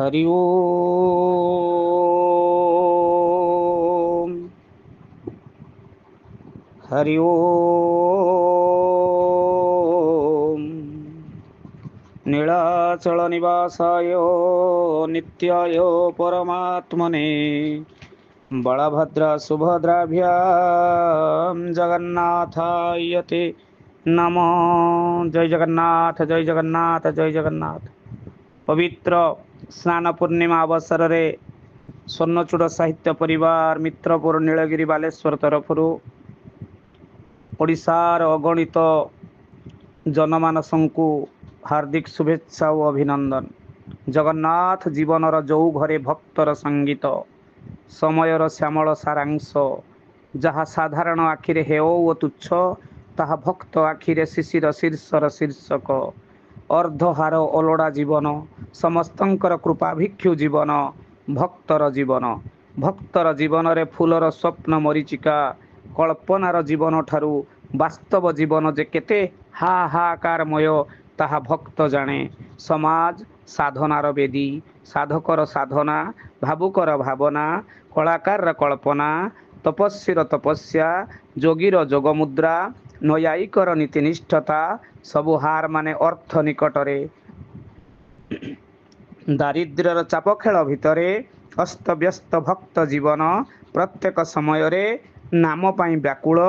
हरि ओम। हरि ओम। नीलाचल निवासाय नित्याय परमात्मने बलभद्र सुभद्राभ्यां जगन्नाथाय ते नमः। जय जगन्नाथ, जय जगन्नाथ, जय जगन्नाथ। पवित्र स्नान पूर्णिमा अवसर रे स्वर्णचूड़ साहित्य परिवार मित्रपुर नीलगिरी बालेश्वर तरफ ओडिशार अगणित जनमानस को हार्दिक शुभेच्छा और अभिनंदन। जगन्नाथ जीवनर जो घरे भक्तर संगीत समयर श्यामल सारांश जहाँ साधारण आखिरे हेय ओ तुच्छ ताहा भक्त आखिरे शिशिर शीर्षर शीर्षक अर्धहार ओलोड़ा जीवन समस्तंकर कृपाभिक्षु जीवन भक्तर जीवन। भक्तर जीवन रे फूलर स्वप्न मरीचिका कल्पनार जीवन ठारू वास्तव जीवन जे केते हाहाकारमय ताहा भक्त जाने। समाज साधनार बेदी साधकर साधना भावुकर भावना कलाकार कल्पना तपस्वीर तपस्या जोगीर जोगमुद्रा नयायिकर नीतिनिष्ठता सबु हार माने अर्थ निकटरे दारिद्र्यर चाप खेल भितरे अस्तव्यस्त भक्त जीवन प्रत्येक समय रे नाम पाई व्याकुल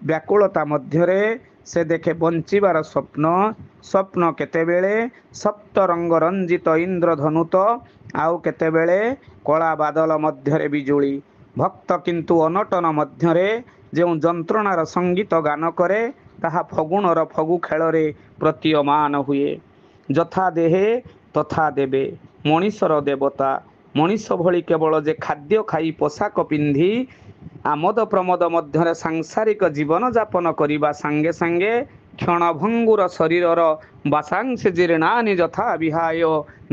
व्याकुलता मध्यरे से देखे बंचिबार स्वप्न स्वप्न केतेबेले सप्त रंग रंजित इंद्रधनुत आउ केतेबेले कला बादल मध्यरे बिजुली। भक्त किंतु अनटन मध्यरे जो जंत्रणार संगीत गान करे ताहा फगुणर फगु खेଳରେ प्रतीयमान हुए। ଯଥା ଦେହେ ତଥା ଦେବେ ମଣିଷର ଦେବତା ମଣିଷ ଭଳି କେବଳ ଯେ ଖାଦ୍ୟ ଖାଇ ପୋଷାକ ପିନ୍ଧି ଆମୋଦ ପ୍ରମୋଦ ମଧ୍ୟରେ ସାଂସାରିକ ଜୀବନ ଯାପନ କରିବା ସାଙ୍ଗେ ସାଙ୍ଗେ କ୍ଷଣଭଙ୍ଗୁର ଶରୀରର ବାସାଂଶେ ଜୀର୍ଣ୍ଣାନି ଯଥା ବିହାୟ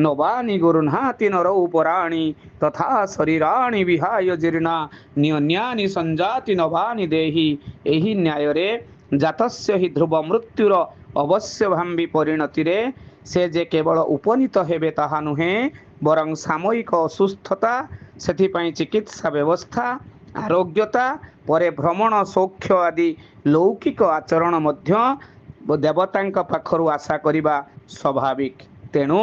ନବାନି ଗୁରୁନାହାତି ନର ଉପରାଣୀ ତଥା ଶରୀରାଣୀ ବିହାୟ ଜୀର୍ଣ୍ଣା ନ୍ୟନ୍ୟାନି ସଞ୍ଜାତି ନବାନି ଦେହି। ଏହି ନ୍ୟାୟରେ ଜାତସ୍ୟ ହି ଧ୍ରୁବ ମୃତ୍ୟୁର ଅବଶ୍ୟଭାମ୍ବୀ ପରିଣତିରେ से जे केवल उपनीत हेबे ताहा नुहे बरं सामयिक असुस्थता सेथिपाई चिकित्सा व्यवस्था आरोग्यता परे भ्रमण सौख्य आदि लौकिक आचरण मध्य देवतांक पाखरु आशा करिबा स्वाभाविक। तेणु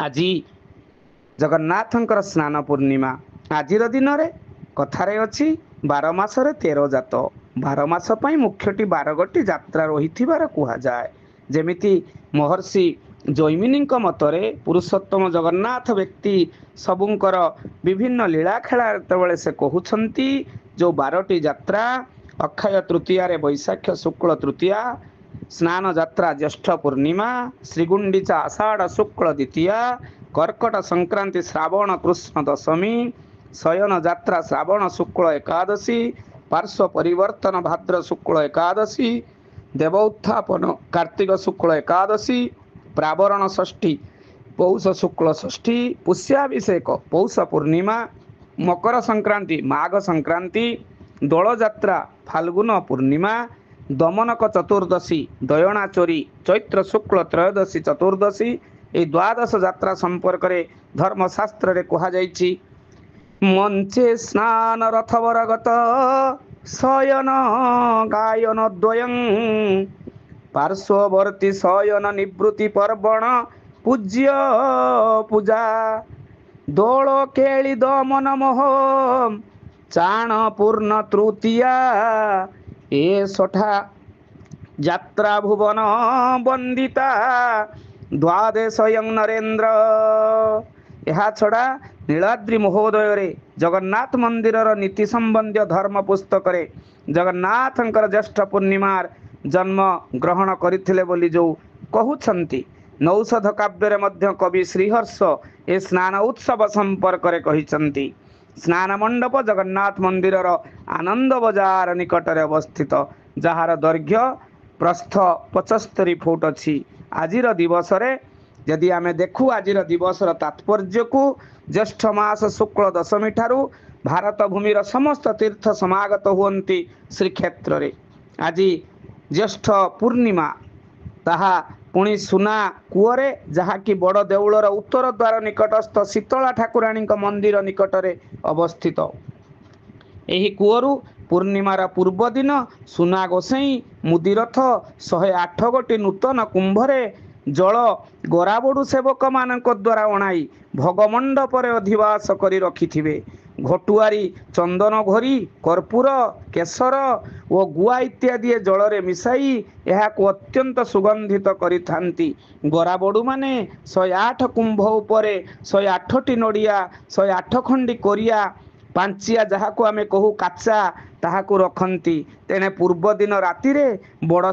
आजी जगन्नाथंकर स्नान पूर्णिमा आजिर दिन रे कथारे अछि 12 मासरे 13 जात 12 मास पई मुख्यटी 12 गोटी यात्रा रहिथिबार कुहा जाय। जेमिति महर्षि जैमिनी मतरे पुरुषोत्तम जगन्नाथ व्यक्ति सबुंकर विभिन्न लीला खेला तेबले से कहउछंती जो 12टी यात्रा अक्षय तृतीया रे वैशाख शुक्ल तृतीया स्नान यात्रा ज्येष्ठ पूर्णिमा श्रीगुंडीचा आषाढ़ शुक्ल द्वितीया कर्कट संक्रांति श्रावण कृष्ण दशमी शयन यात्रा श्रावण शुक्ल एकादशी पार्श्व परिवर्तन भाद्र शुक्ल एकादशी देवोत्थापन कार्तिक शुक्ल एकादशी प्रावरण षष्ठी पौष शुक्ल षष्ठी पुष्याभिषेक पौष पूर्णिमा मकर संक्रांति माघ संक्रांति दोल यात्रा फाल्गुन पूर्णिमा दमनक चतुर्दशी दयना चोरी चैत्र शुक्ल त्रयोदशी चतुर्दशी ए द्वादश यात्रा संपर्क रे धर्मशास्त्र रे कहा जायछि। मंचे स्नान रथवरगत शयन गायन द्वयं पार्श्ववर्ती शयन निवृत्ति पर्वण पूज्य पूजा दोल केली दमन मोह चाण पूर्ण तृतीया ए सठा यात्रा भुवन वंदिता द्वादशयं नरेंद्र। यह छड़ा नीलाद्रि महोदय रे जगन्नाथ मंदिर नीति संबंधी धर्म पुस्तक रे जगन्नाथंकर ज्येष्ठ पूर्णिमार जन्म ग्रहण करथिले बोली जो कहउछंती। नौषध काव्य रे मध्य कवि श्रीहर्ष ए स्नान उत्सव संपर्क रे कहिसंती। स्नान मंडप जगन्नाथ मंदिर आनंद बाजार निकट रे अवस्थित जहार दैर्घ्य प्रस्थ 75 फुट अछि। आजिर दिवस रे यदि आमे देखु आजिर दिवसर तात्पर्य को ज्येष्ठ मास शुक्ल दशमी ठारू भारत भूमिर समस्त तीर्थ समागत हुअन्ति श्रीक्षेत्र रे। आज ज्येष्ठ पूर्णिमा ताहा पुणी सुना कूअरे जहाँकि बड़ देउलर उत्तर द्वार निकटस्थ शीतला ठाकुराणी मंदिर निकटरे अवस्थित। ଏହି କୂଅରୁ ପୂର୍ଣ୍ଣିମାର ପୂର୍ବ ଦିନ ସୁନା ଗୋସେଇଁ ମୁଦିରଥ 108 ଗୋଟି ନୂତନ କୁମ୍ଭରେ ଜଳ ଗରାବଡ଼ୁ ସେବକମାନଙ୍କ ଦ୍ୱାରା ଅଣାଇ ଭୋଗମଣ୍ଡପରେ ଅଧିବାସ କରି ରଖିଥିବେ। ଘଟୁଆରୀ ଚନ୍ଦନ ଘୋରି କର୍ପୂର କେଶର ଓ ଗୁଆ ଇତ୍ୟାଦି ଜଳରେ ମିଶାଇ ଏହାକୁ ଅତ୍ୟନ୍ତ ସୁଗନ୍ଧିତ କରିଥାନ୍ତି। ଗରାବଡ଼ୁମାନେ 108 କୁମ୍ଭ ଉପରେ 108ଟି ନଡ଼ିଆ 108 ଖଣ୍ଡି କୋରିଆ ପାଞ୍ଚିଆ ଯାହାକୁ ଆମେ କହୁ କାଚା ତାହାକୁ ରଖନ୍ତି। ତେଣେ ପୂର୍ବ ଦିନ ରାତିରେ ବଡ଼